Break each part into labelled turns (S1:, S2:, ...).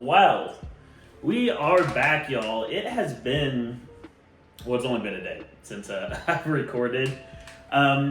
S1: Well, we are back, y'all. It has been, well, it's only been a day since I've recorded.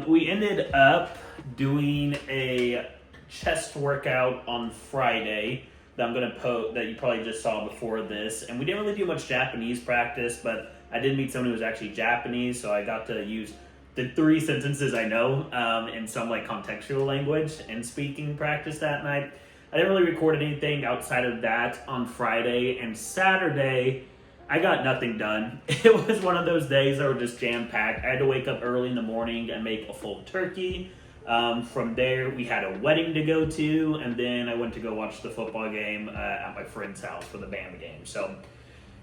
S1: We ended up doing a chest workout on Friday that I'm going to post, that you probably just saw before this. And we didn't really do much Japanese practice, but I did meet someone who was actually Japanese, so I got to use the 3 sentences I know in some like contextual language and speaking practice that night. I didn't really record anything outside of that on Friday, and Saturday I got nothing done. It was one of those days that were just jam-packed. I had to wake up early in the morning and make a full turkey. From there, we had a wedding to go to, and then I went to go watch the football game at my friend's house for the Bama game. So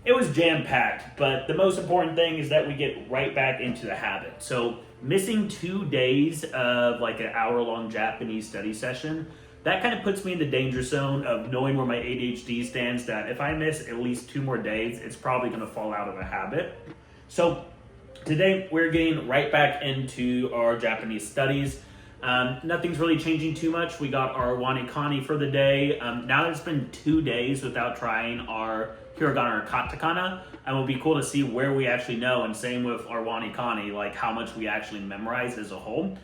S1: it was jam-packed, but the most important thing is that we get right back into the habit. So missing 2 days of like an hour-long Japanese study session, that kind of puts me in the danger zone of knowing where my ADHD stands, that if I miss at least 2 more days, it's probably going to fall out of a habit. So today we're getting right back into our Japanese studies. Nothing's really changing too much. We got our wanikani for the day. Now that it's been 2 days without trying our hiragana or katakana, it will be cool to see where we actually know, and same with our wanikani, like how much we actually memorize as a whole.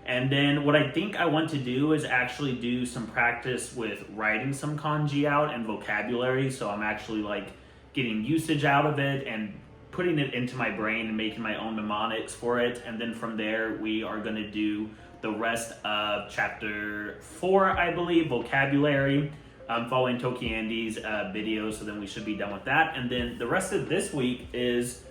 S1: And then what I think I want to do is actually do some practice with writing some kanji out and vocabulary, so I'm actually like getting usage out of it and putting it into my brain and making my own mnemonics for it. And then from there we are going to do the rest of chapter 4, I believe, vocabulary, following Toki Andy's video, so then we should be done with that. And then the rest of this week is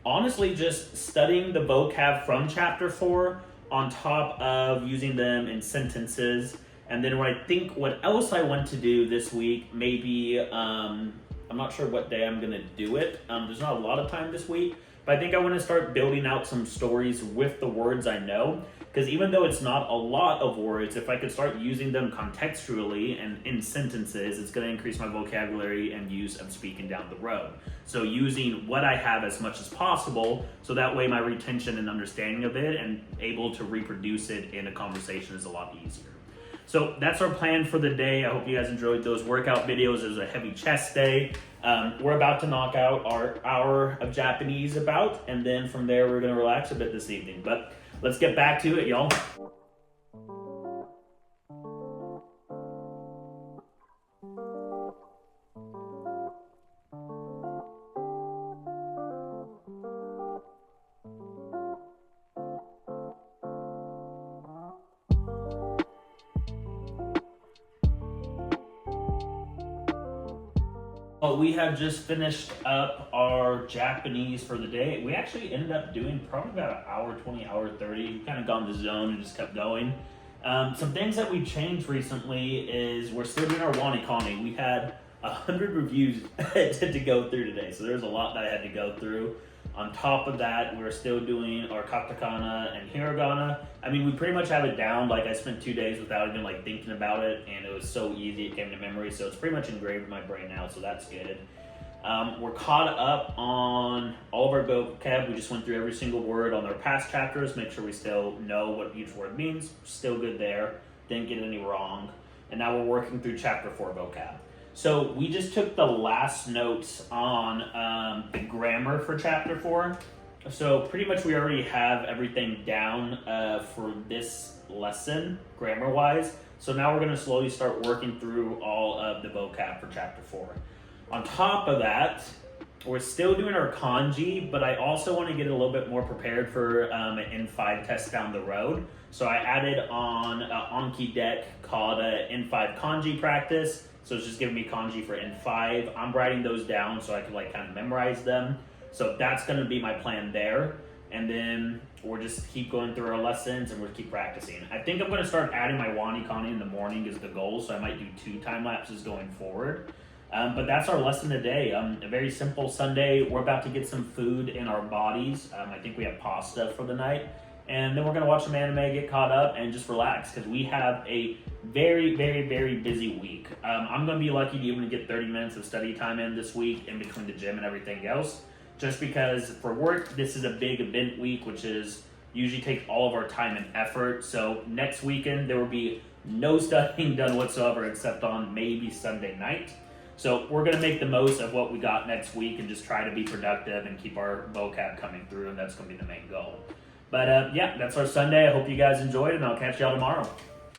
S1: honestly just studying the vocab from chapter 4 on top of using them in sentences. And then what else I want to do this week, maybe, I'm not sure what day I'm gonna do it. There's not a lot of time this week, but I think I want to start building out some stories with the words I know. Because even though it's not a lot of words, if I could start using them contextually and in sentences, it's going to increase my vocabulary and use of speaking down the road. So using what I have as much as possible, so that way my retention and understanding of it and able to reproduce it in a conversation is a lot easier. So that's our plan for the day. I hope you guys enjoyed those workout videos. It was a heavy chest day. We're about to knock out our hour of Japanese and then from there we're going to relax a bit this evening. But let's get back to it, y'all. We have just finished up our Japanese for the day. We actually ended up doing probably about an hour 20, hour 30. Kind of gone the zone and just kept going. Some things that we changed recently is we're still doing our wanikani. We had 100 reviews to go through today, so there's a lot that I had to go through. On top of that, we're still doing our katakana and hiragana. I mean, we pretty much have it down. Like, I spent 2 days without even like thinking about it, and it was so easy, it came to memory. So it's pretty much engraved in my brain now, so that's good. We're caught up on all of our vocab. We just went through every single word on our past chapters, make sure we still know what each word means. Still good there, didn't get any wrong. And now we're working through chapter 4 vocab. So we just took the last notes on the grammar for chapter 4. So pretty much we already have everything down for this lesson, grammar-wise. So now we're going to slowly start working through all of the vocab for chapter 4. On top of that, we're still doing our kanji, but I also want to get a little bit more prepared for an N5 test down the road. So I added on an Anki deck called N5 kanji practice. So it's just giving me kanji for N5. I'm writing those down so I can like kind of memorize them. So that's going to be my plan there. And then we'll just keep going through our lessons and we'll keep practicing. I think I'm going to start adding my wanikani in the morning is the goal. So I might do 2 time lapses going forward. But that's our lesson today. A very simple Sunday. We're about to get some food in our bodies. I think we have pasta for the night. And then we're going to watch some anime, get caught up, and just relax because we have a very, very, very busy week. I'm going to be lucky to even get 30 minutes of study time in this week in between the gym and everything else. Just because for work, this is a big event week, which is usually takes all of our time and effort. So next weekend, there will be no studying done whatsoever except on maybe Sunday night. So we're going to make the most of what we got next week and just try to be productive and keep our vocab coming through, and that's going to be the main goal. But yeah, that's our Sunday. I hope you guys enjoyed, and I'll catch y'all tomorrow.